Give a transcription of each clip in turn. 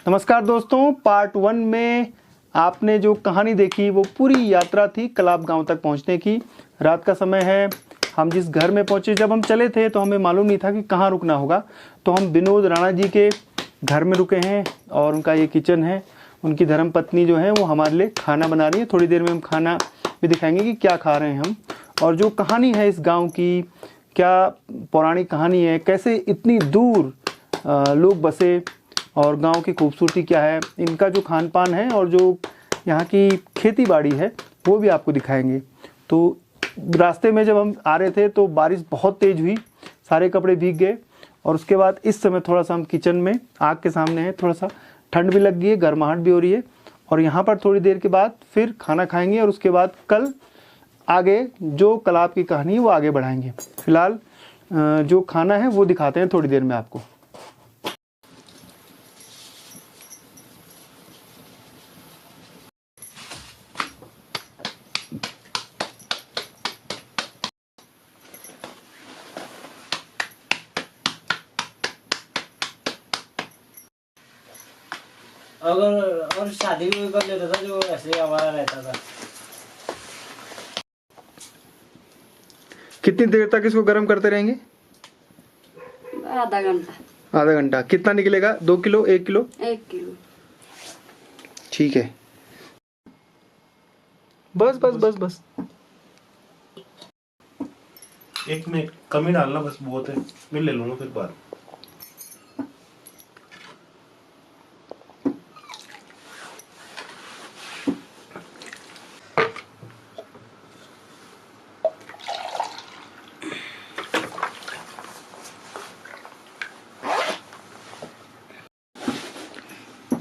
नमस्कार दोस्तों, पार्ट 1 में आपने जो कहानी देखी वो पूरी यात्रा थी कलाब गांव तक पहुंचने की। रात का समय है, हम जिस घर में पहुंचे, जब हम चले थे तो हमें मालूम नहीं था कि कहाँ रुकना होगा। तो हम विनोद राणा जी के घर में रुके हैं और उनका ये किचन है। उनकी धर्मपत्नी जो है वो हमारे लिए खाना बना रही है। थोड़ी देर में हम खाना भी दिखाएंगे कि क्या खा रहे हैं हम, और जो कहानी है इस गाँव की, क्या पौराणिक कहानी है, कैसे इतनी दूर लोग बसे और गांव की खूबसूरती क्या है, इनका जो खान पान है और जो यहाँ की खेती बाड़ी है वो भी आपको दिखाएंगे। तो रास्ते में जब हम आ रहे थे तो बारिश बहुत तेज़ हुई, सारे कपड़े भीग गए। और उसके बाद इस समय थोड़ा सा हम किचन में आग के सामने हैं, थोड़ा सा ठंड भी लग गई है, गर्माहट भी हो रही है। और यहाँ पर थोड़ी देर के बाद फिर खाना खाएंगे और उसके बाद कल आगे जो कलाब की कहानी है वो आगे बढ़ाएंगे। फिलहाल जो खाना है वो दिखाते हैं थोड़ी देर में आपको। अगर और शादी भी कर लेता था जो ऐसे हमारा रहता था। कितनी देर तक इसको गर्म करते रहेंगे? आधा घंटा। आधा घंटा। कितना निकलेगा? 2 किलो, 1 किलो? 1 किलो। ठीक है, बस बस बस बस। एक में कमी डालना बस, बहुत है। मैं ले लूंगा फिर बाद।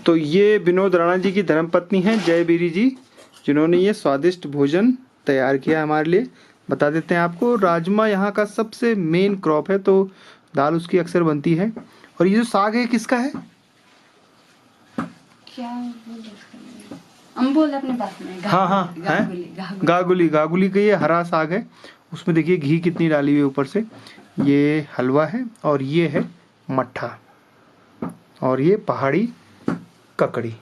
तो ये विनोद राणा जी की धर्मपत्नी हैं जय बीरी जी, जिन्होंने ये स्वादिष्ट भोजन तैयार किया हमारे लिए। बता देते हैं आपको, राजमा यहाँ का सबसे मेन क्रॉप है, तो दाल उसकी अक्सर बनती है। और ये जो साग है किसका है? क्या हम बोल अपने पास में। हाँ हाँ है, गागुली। गागुली का ये हरा साग है। उसमें देखिए घी कितनी डाली हुई है ऊपर से। ये हलवा है और ये है मट्ठा और ये पहाड़ी ककड़ी।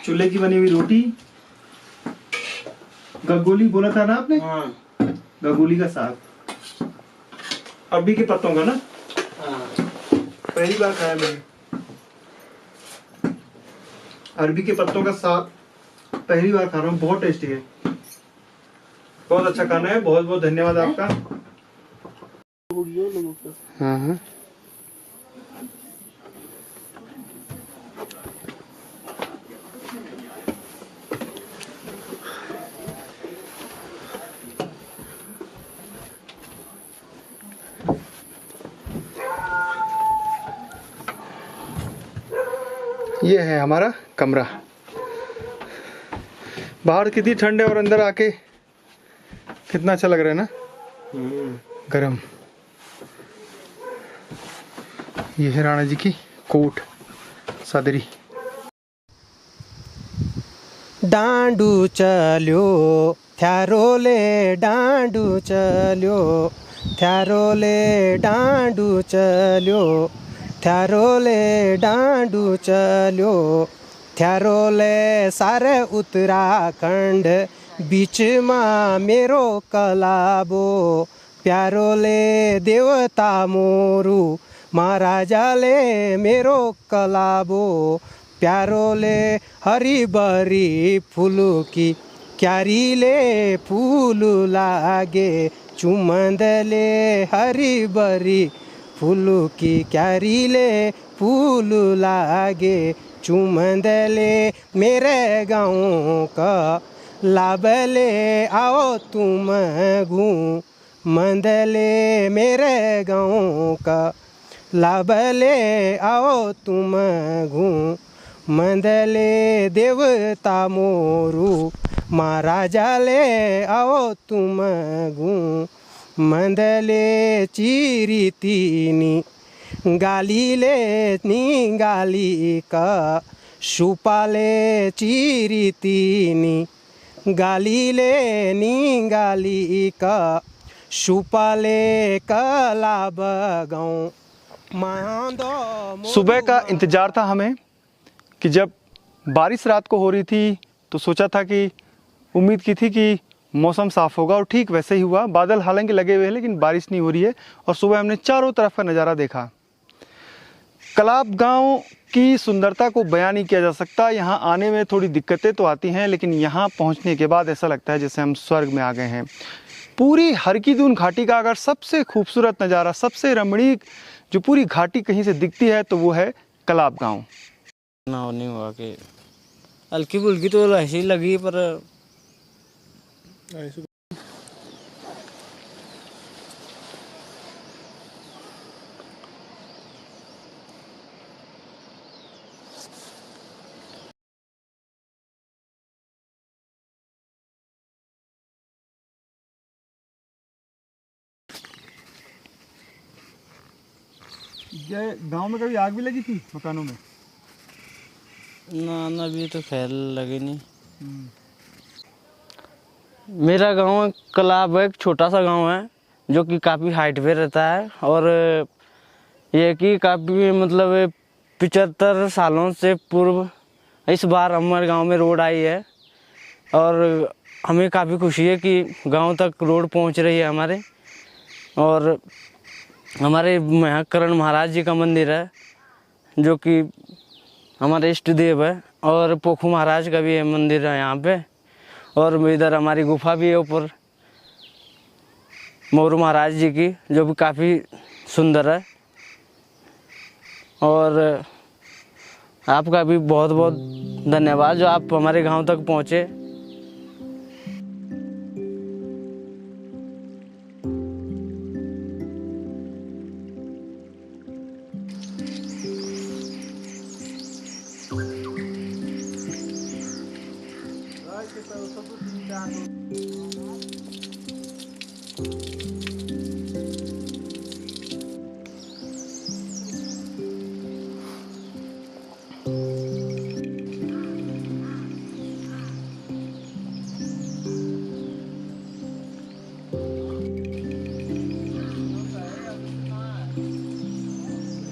चूल्हे की बनी हुई रोटी, गगोली बोला था ना आपने? हाँ। गगोली का साग, अरबी के पत्तों का ना? हाँ। पहली बार खाया मैंने अरबी के पत्तों का साग, पहली बार खा रहा हूँ। बहुत टेस्टी है, बहुत अच्छा खाना है। बहुत बहुत धन्यवाद आपका। हाँ हाँ, ये है हमारा कमरा। बाहर कितनी ठंड है और अंदर आके कितना अच्छा लग रहा है ना, गरम। ये है राणा जी की कोट सदरी। डांडू चल्यो थ्यारोले, डांडू चल्यो थ्यारोले, डांडू चल्यो थ्यारोले, डांडू चल्यो थ्यारोले। सारे उत्तराखंड बीच में मेरो कलाबो, प्यारोले देवता मोरू महाराजाले मेरो कलाबो। प्यारोले हरी बरी फूलू की क्यारीले फूल लागे, चुमंदले हरी बरी फूलू की क्यारीले फूल लागे, चुमंदले मेरे गाँव का लाबले आओ तुम मंदले, मेरे गाँव का लाबले आओ तुम मंदले। देवता मोरू महाराजाले आओ तुम मंदले। चिरीतीनी गालीले निगाली का शुपाले चिरीतीनी गालीले निगाली का सुपाले कलाब गाँव मांदो। सुबह का इंतज़ार था हमें कि जब बारिश रात को हो रही थी तो सोचा था कि उम्मीद की थी कि मौसम साफ़ होगा और ठीक वैसे ही हुआ। बादल हालांकि लगे हुए हैं लेकिन बारिश नहीं हो रही है और सुबह हमने चारों तरफ का नज़ारा देखा। कलाब गांव की सुंदरता को बयान नहीं किया जा सकता। यहाँ आने में थोड़ी दिक्कतें तो आती हैं लेकिन यहाँ पहुँचने के बाद ऐसा लगता है जैसे हम स्वर्ग में आ गए हैं। पूरी हरकी-दून घाटी का अगर सबसे खूबसूरत नज़ारा, सबसे रमणीक जो पूरी घाटी कहीं से दिखती है तो वो है कलाब गांव। ना नहीं हुआ कि हल्की फुल्की तो ऐसी ही लगी पर ये गांव में कभी आग भी लगी थी मकानों में? ना अभी तो खैर लगे नहीं। मेरा गांव कलाब एक छोटा सा गांव है जो कि काफ़ी हाइट पे रहता है और ये कि काफ़ी मतलब 75 सालों से पूर्व इस बार हमारे गांव में रोड आई है और हमें काफ़ी खुशी है कि गांव तक रोड पहुंच रही है हमारे। और हमारे यहाँ करण महाराज जी का मंदिर है जो कि हमारे इष्ट देव है और पोखू महाराज का भी है मंदिर है यहाँ पे। और इधर हमारी गुफा भी है ऊपर मोरू महाराज जी की जो भी काफ़ी सुंदर है। और आपका भी बहुत बहुत धन्यवाद जो आप हमारे गांव तक पहुँचे।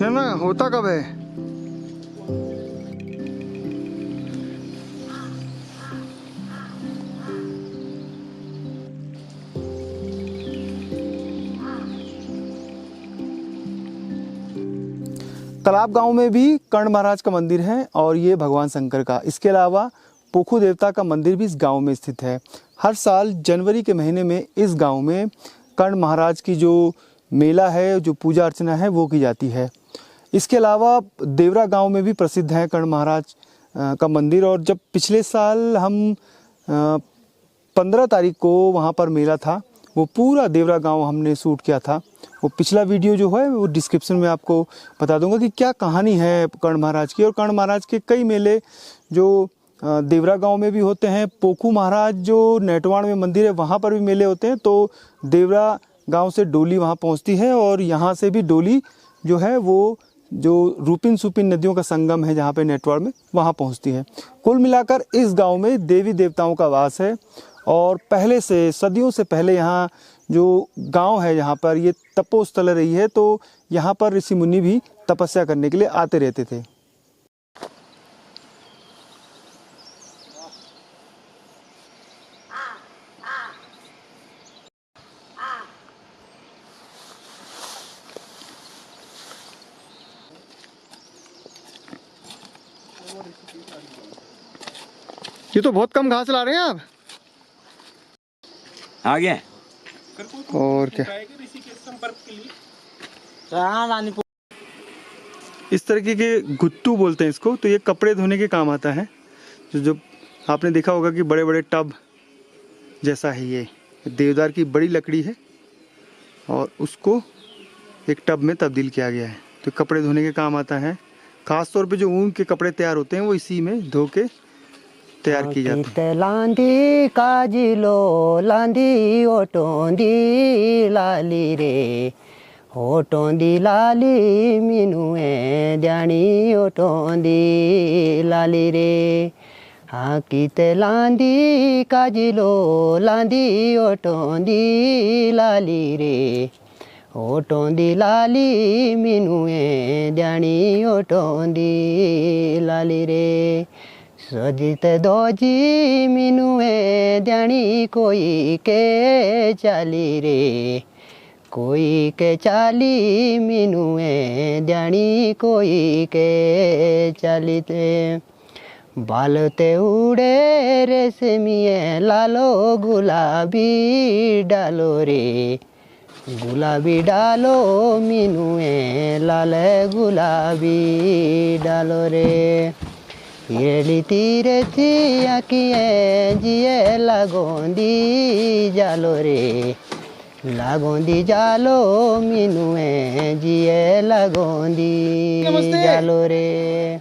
है ना, होता कब है? कलाब गांव में भी कर्ण महाराज का मंदिर है और ये भगवान शंकर का। इसके अलावा पोखू देवता का मंदिर भी इस गांव में स्थित है। हर साल जनवरी के महीने में इस गांव में कर्ण महाराज की जो मेला है, जो पूजा अर्चना है वो की जाती है। इसके अलावा देवरा गांव में भी प्रसिद्ध है कर्ण महाराज का मंदिर। और जब पिछले साल हम 15 तारीख को वहाँ पर मेला था, वो पूरा देवरा गांव हमने शूट किया था। वो पिछला वीडियो जो है वो डिस्क्रिप्शन में आपको बता दूंगा कि क्या कहानी है कर्ण महाराज की। और कर्ण महाराज के कई मेले जो देवरा गांव में भी होते हैं। पोखू महाराज जो नेटवाड़ में मंदिर है वहाँ पर भी मेले होते हैं। तो देवरा गांव से डोली वहाँ पहुँचती है और यहाँ से भी डोली जो है वो जो रूपिन सुपिन नदियों का संगम है जहाँ पे नेटवाड़ में, वहाँ पहुँचती है। कुल मिलाकर इस गांव में देवी देवताओं का वास है और पहले से, सदियों से पहले यहाँ जो गांव है यहाँ पर ये तपोस्थल रही है। तो यहाँ पर ऋषि मुनि भी तपस्या करने के लिए आते रहते थे। ये तो बहुत कम घास ला रहे हैं आप। आ गया और क्या, इस तरीके के गुत्तू बोलते हैं इसको। तो ये कपड़े धोने के काम आता है। जो आपने देखा होगा कि बड़े बड़े टब जैसा है, ये देवदार की बड़ी लकड़ी है और उसको एक टब में तब्दील किया गया है। तो कपड़े धोने के काम आता है। खास तौर पे जो ऊन के कपड़े तैयार होते हैं वो इसी में धो के तैयार की जाती है। लांदी काजिलो लांदी ओटोंदी लाली रे, ओटोंदी लाली मिनुए ध्यानी ओटोंदी लाली रे, हाकीते लांदी काजिलो लांदी ओटोंदी लाली रे ओटोंदी लाली मिनुए ध्यानी ओटोंदी लाली रे सजिते दोजी मिनुए ध्यानी कोई के चाली रे कोई के चाली मिनुए ध्यानी कोई के चाली ते बालते उड़े रेशमिए लालो गुलाबी डालो रे गुलाबी डालो मिनुए लाल गुलाबी डालो रे येली तीरे चिया किए जिए लगोंदी जालो रे लगोंदी जालो मिनुए जिए लगोंदी जालो रे।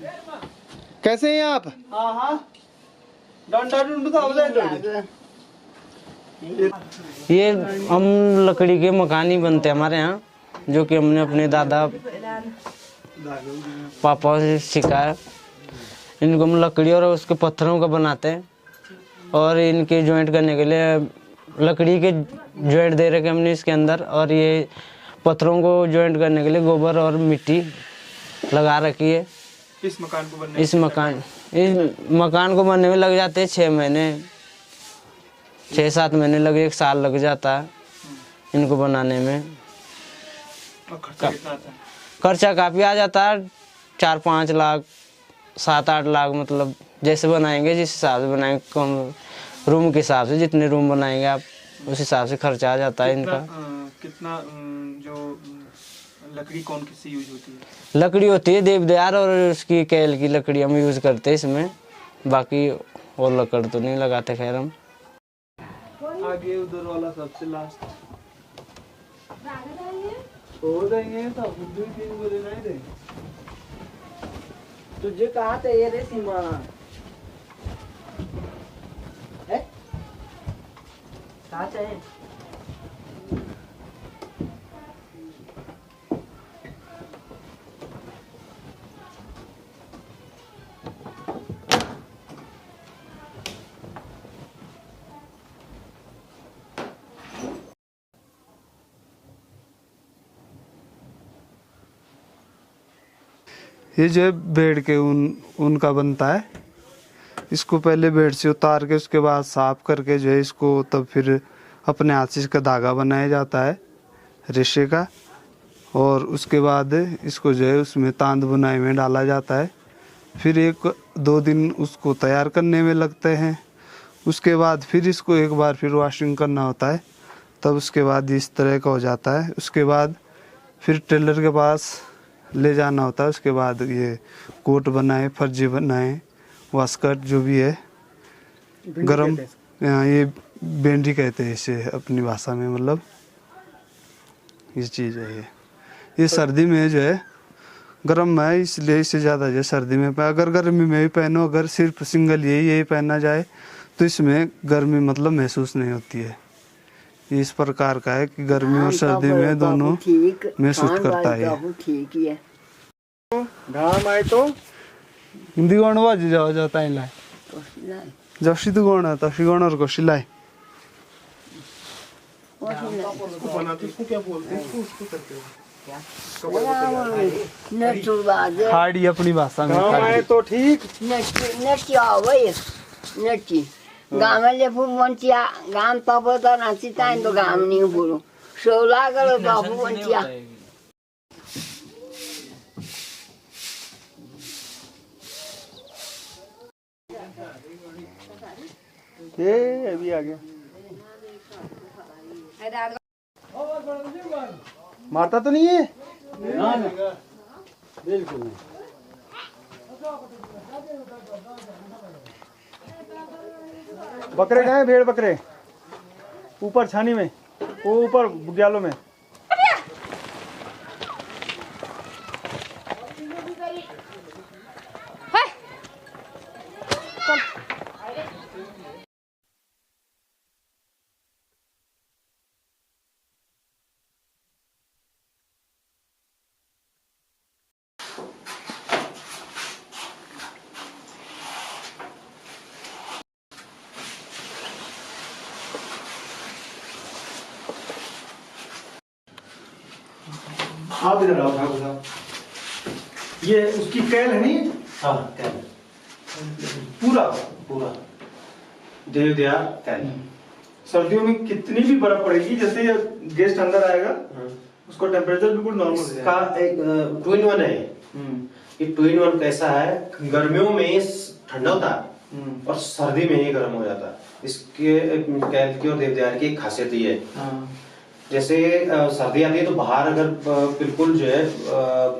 कैसे हैं आप? हाँ हाँ डंडा ढूंढता हो जाए। ये हम लकड़ी के मकान ही बनते हैं हमारे यहाँ, जो कि हमने अपने दादा पापा से सीखा है। इनको हम लकड़ी और उसके पत्थरों का बनाते हैं और इनके जॉइंट करने के लिए लकड़ी के जॉइंट दे रखे हमने इसके अंदर, और ये पत्थरों को जॉइंट करने के लिए गोबर और मिट्टी लगा रखी है। इस मकान को बनने में लग जाते हैं 6 महीने 6-7 महीने लगे, 1 साल लग जाता है इनको बनाने में। खर्चा काफ़ी आ जाता है, 4-5 लाख 7-8 लाख, मतलब जैसे बनाएंगे जिस हिसाब से बनाएंगे, कम रूम के हिसाब से जितने रूम बनाएंगे आप उस हिसाब से खर्चा आ जाता है इनका। कितना जो लकड़ी कौन किससे यूज होती है? लकड़ी होती है देवदार और उसकी कैल की लकड़ी हम यूज़ करते हैं इसमें, बाकी और लकड़ तो नहीं लगाते खैर हम। आगे उधर वाला सबसे लास्ट हो जाएंगे तो 2-3 बोले नहीं दे तुझे कहा था ये रे सीमा है कहा चाहिए ये जो है भेड़ के ऊन का बनता है। इसको पहले भेड़ से उतार के उसके बाद साफ करके जो है इसको तब फिर अपने हाथ से इसका धागा बनाया जाता है रेशे का, और उसके बाद इसको जो है उसमें तांद बुनाई में डाला जाता है। फिर 1-2 दिन उसको तैयार करने में लगते हैं। उसके बाद फिर इसको एक बार फिर वॉशिंग करना होता है, तब उसके बाद इस तरह का हो जाता है। उसके बाद फिर टेलर के पास ले जाना होता है। उसके बाद ये कोट बनाए, फर्जी बनाए, वास्कट जो भी है गरम, ये बेंडी कहते हैं इसे अपनी भाषा में, मतलब ये चीज़ है। ये सर्दी में जो है गर्म है इसलिए इसे ज़्यादा जो है सर्दी में अगर गर्मी में भी पहनो, अगर सिर्फ सिंगल यही पहना जाए तो इसमें गर्मी मतलब महसूस नहीं होती है। ये इस प्रकार का है कि गर्मी और सर्दी में दोनों महसूस करता है। ठीक ही है घाम आए तो हिंदी गण वाजी जाओ जाता है लाए जशी तू गण तशी गण और कशी लाए बनाते उसको क्या बोलते हैं? उसको करते हैं हाड़ी अपनी भाषा में घाम आए तो ठीक नक्की गावाले फुलवंचिया गाम तपवता नाची ताइन तो गाम नहीं बुरो सोला गलो बाबू वंचिया ये अभी आ गया। मारता तो नहीं है? बिल्कुल नहीं। बकरे गए, भेड़ बकरे ऊपर छानी में, वो ऊपर बुग्यालों में। आप इधर आओ ठाकुर साहब। ये उसकी कैल है नहीं? हाँ कैल पूरा पूरा देवदिया कैल। सर्दियों में कितनी भी बर्फ पड़ेगी, जैसे ये गेस्ट अंदर आएगा उसको टेम्परेचर बिल्कुल नॉर्मल इसका एक 2-in-1 है। ये 2-in-1 कैसा है, गर्मियों में ठंडा होता है और सर्दी में ही गर्म हो जाता है। इसके कैल की और देवदार की एक खासियत ये है, जैसे सर्दी आती है तो बाहर अगर बिल्कुल जो है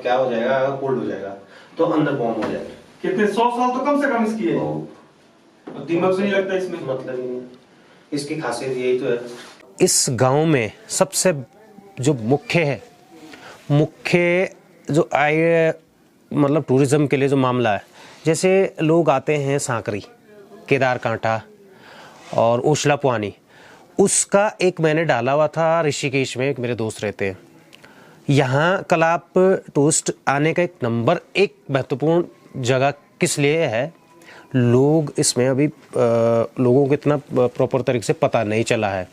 क्या हो जाएगा, कोल्ड हो जाएगा, तो अंदर वार्म हो जाएगा। कितने 100 साल तो कम से कम इसकी है, दीमक भी नहीं लगता इसमें, मतलब ही नहीं। इसकी खासियत यही तो है। इस गांव में सबसे जो मुख्य जो आय मतलब टूरिज्म के लिए जो मामला है, जैसे लोग आते हैं सांकरी, केदार कांटा और ओशला पुआनी, उसका एक मैंने डाला हुआ था ऋषिकेश में, एक मेरे दोस्त रहते हैं यहाँ। कलाप टूरिस्ट आने का एक नंबर 1 महत्वपूर्ण जगह किस लिए है, लोग इसमें अभी लोगों को इतना प्रॉपर तरीके से पता नहीं चला है,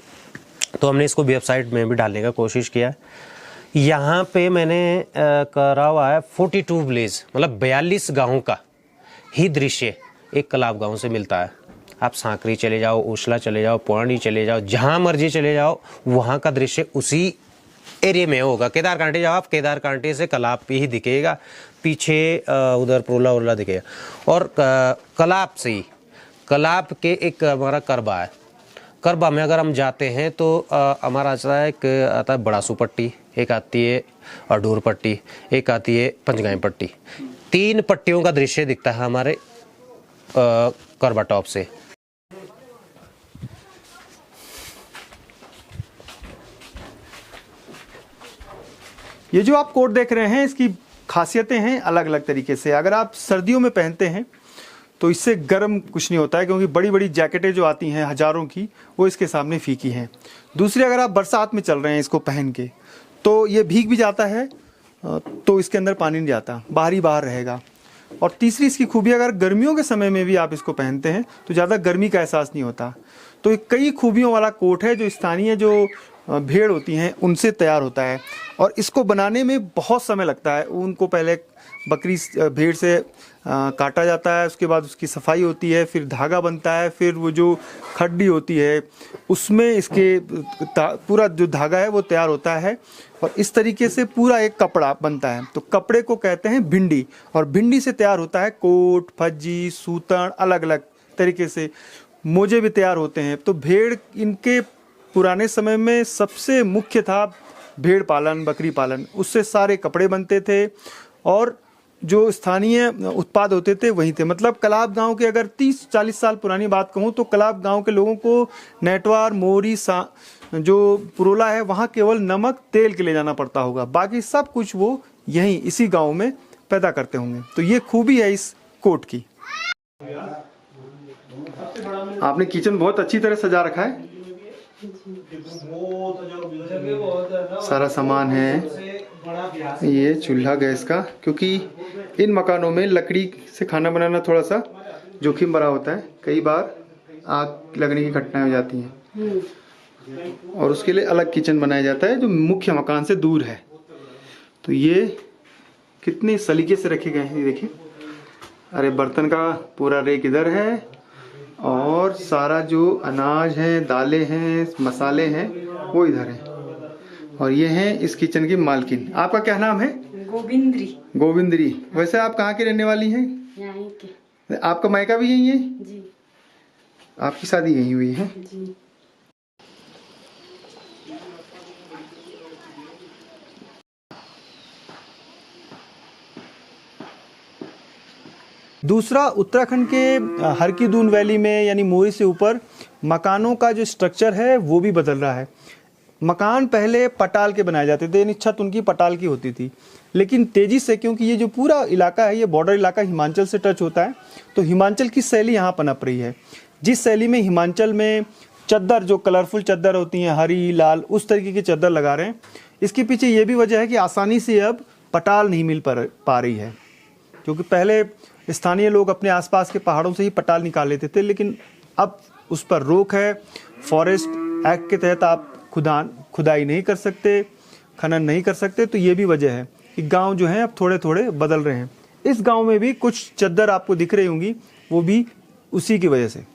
तो हमने इसको वेबसाइट में भी डालने का कोशिश किया। यहाँ पे मैंने करा हुआ है 42 विलेज, मतलब 42 गाँव का ही दृश्य एक कलाप गाँव से मिलता है। आप सांकरी चले जाओ, ओशला चले जाओ, पुआनी चले जाओ, जहाँ मर्जी चले जाओ, वहाँ का दृश्य उसी एरिया में होगा। केदार कांटे जाओ आप, केदार कांटे से कलाप ही दिखेगा, पीछे उधर प्रोला उरला दिखेगा। और कलाप से ही, कलाप के एक हमारा करबा है, करबा में अगर हम जाते हैं तो हमारा आता है, एक आता है बड़ा सुपट्टी, एक आती है अडूर पट्टी, एक आती है पंचगाई पट्टी। 3 पट्टियों का दृश्य दिखता है हमारे करबा टॉप से। ये जो आप कोट देख रहे हैं, इसकी खासियतें हैं अलग अलग तरीके से। अगर आप सर्दियों में पहनते हैं तो इससे गर्म कुछ नहीं होता है, क्योंकि बड़ी बड़ी जैकेटें जो आती हैं हज़ारों की, वो इसके सामने फीकी हैं। दूसरी, अगर आप बरसात में चल रहे हैं इसको पहन के, तो ये भीग भी जाता है, तो इसके अंदर पानी नहीं जाता, बाहर ही बाहर रहेगा। और तीसरी इसकी खूबी, अगर गर्मियों के समय में भी आप इसको पहनते हैं तो ज़्यादा गर्मी का एहसास नहीं होता। तो ये कई खूबियों वाला कोट है, जो स्थानीय जो भेड़ होती हैं उनसे तैयार होता है। और इसको बनाने में बहुत समय लगता है। उनको पहले बकरी भेड़ से काटा जाता है, उसके बाद उसकी सफाई होती है, फिर धागा बनता है, फिर वो जो खड्डी होती है उसमें इसके पूरा जो धागा है वो तैयार होता है, और इस तरीके से पूरा एक कपड़ा बनता है। तो कपड़े को कहते हैं भिंडी, और भिंडी से तैयार होता है कोट, फज्जी, सूतन, अलग अलग तरीके से मोजे भी तैयार होते हैं। तो भेड़, इनके पुराने समय में सबसे मुख्य था भेड़ पालन, बकरी पालन, उससे सारे कपड़े बनते थे और जो स्थानीय उत्पाद होते थे वहीं थे। मतलब कलाप गांव के अगर 30-40 साल पुरानी बात कहूँ तो कलाप गांव के लोगों को नेटवार, मोरी, जो पुरोला है वहाँ केवल नमक, तेल के ले जाना पड़ता होगा, बाकी सब कुछ वो यहीं इसी गांव में पैदा करते होंगे। तो ये खूबी है इस कोट की। आपने किचन बहुत अच्छी तरह सजा रखा है, सारा सामान है। ये चूल्हा गैस का, क्योंकि इन मकानों में लकड़ी से खाना बनाना थोड़ा सा जोखिम भरा होता है, कई बार आग लगने की घटनाएं हो जाती हैं, और उसके लिए अलग किचन बनाया जाता है जो मुख्य मकान से दूर है। तो ये कितने सलीके से रखे गए हैं, ये देखिए। अरे बर्तन का पूरा रेक इधर है, और सारा जो अनाज है, दालें हैं, मसाले हैं, वो इधर है। और ये हैं इस किचन की मालकिन। आपका क्या नाम है? गोविंद्री। गोविंद्री। वैसे आप कहाँ के रहने वाली हैं? यहीं के। आपका मायका भी यहीं है? जी। आपकी शादी यहीं हुई है? जी। दूसरा, उत्तराखंड के हर की दून वैली में यानी मोरी से ऊपर मकानों का जो स्ट्रक्चर है वो भी बदल रहा है। मकान पहले पटाल के बनाए जाते थे, यानी छत उनकी पटाल की होती थी, लेकिन तेज़ी से, क्योंकि ये जो पूरा इलाका है ये बॉर्डर इलाका हिमाचल से टच होता है, तो हिमाचल की शैली यहाँ पनप रही है। जिस शैली में हिमाचल में चद्दर, जो कलरफुल चद्दर होती हैं, हरी, लाल, उस तरीके की चद्दर लगा रहे हैं। इसके पीछे ये भी वजह है कि आसानी से अब पटाल नहीं मिल पा रही है, क्योंकि पहले स्थानीय लोग अपने आसपास के पहाड़ों से ही पटाल निकाल लेते थे, लेकिन अब उस पर रोक है। फॉरेस्ट एक्ट के तहत आप खुदाई नहीं कर सकते, खनन नहीं कर सकते, तो ये भी वजह है कि गांव जो है अब थोड़े थोड़े बदल रहे हैं। इस गांव में भी कुछ चद्दर आपको दिख रही होंगी, वो भी उसी की वजह से।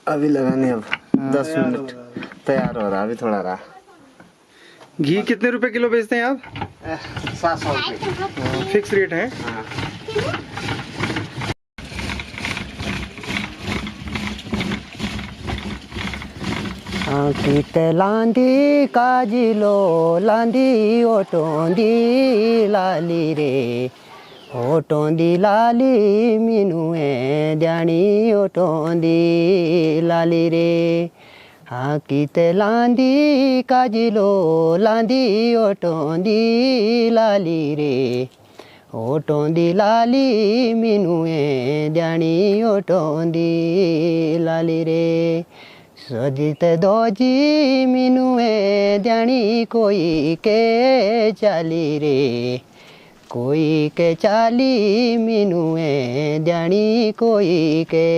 अभी लगाने अब 10 मिनट तैयार हो रहा, अभी थोड़ा रहा। घी कितने रुपए किलो बेचते हैं आप? 700 रुपये फिक्स रेट है। किते लांदी काजिलो लांदी ओटोंदी लाली रे, ओटोंदी लाली मिनुए ध्यानी ओटोंदी लाली रे। हाँ किते लांदी काजिलो लांदी ओटोंदी लाली रे, ओटोंदी लाली मिनुए ध्यानी ओटोंदी लाली रे। सजित दोजी मिनुए ध्यानी कोई के चाली रे, कोई के चाली मिनुए ध्यानी कोई के